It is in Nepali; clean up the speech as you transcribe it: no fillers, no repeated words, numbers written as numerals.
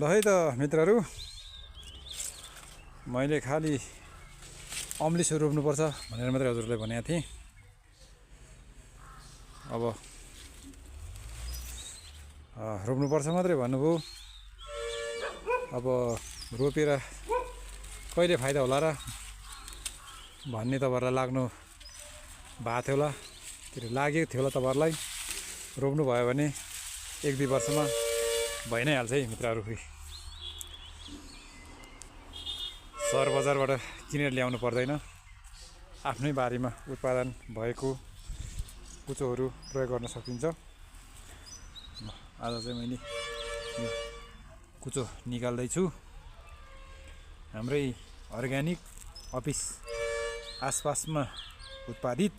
ल है त मित्रहरू, मैले खालि अम्लिसो रोप्नुपर्छ भनेर मात्रै हजुरलाई भनेको थिएँ। अब रोप्नुपर्छ मात्रै भन्नुभयो। अब रोपेर कहिले फाइदा होला र भन्ने तपाईँहरूलाई लाग्नु भएको थियो होला, लागेको थियो होला तपाईँहरूलाई। रोप्नु भयो भने 1-2 वर्षमा भइ नै हाल्छ है मित्रहरू। सहर बजारबाट किनेर ल्याउनु पर्दैन, आफ्नै बारीमा उत्पादन भएको कुचोहरू प्रयोग गर्न सकिन्छ। आज चाहिँ मैले कुचो निकाल्दैछु। हाम्रै अर्ग्यानिक अफिस आसपासमा उत्पादित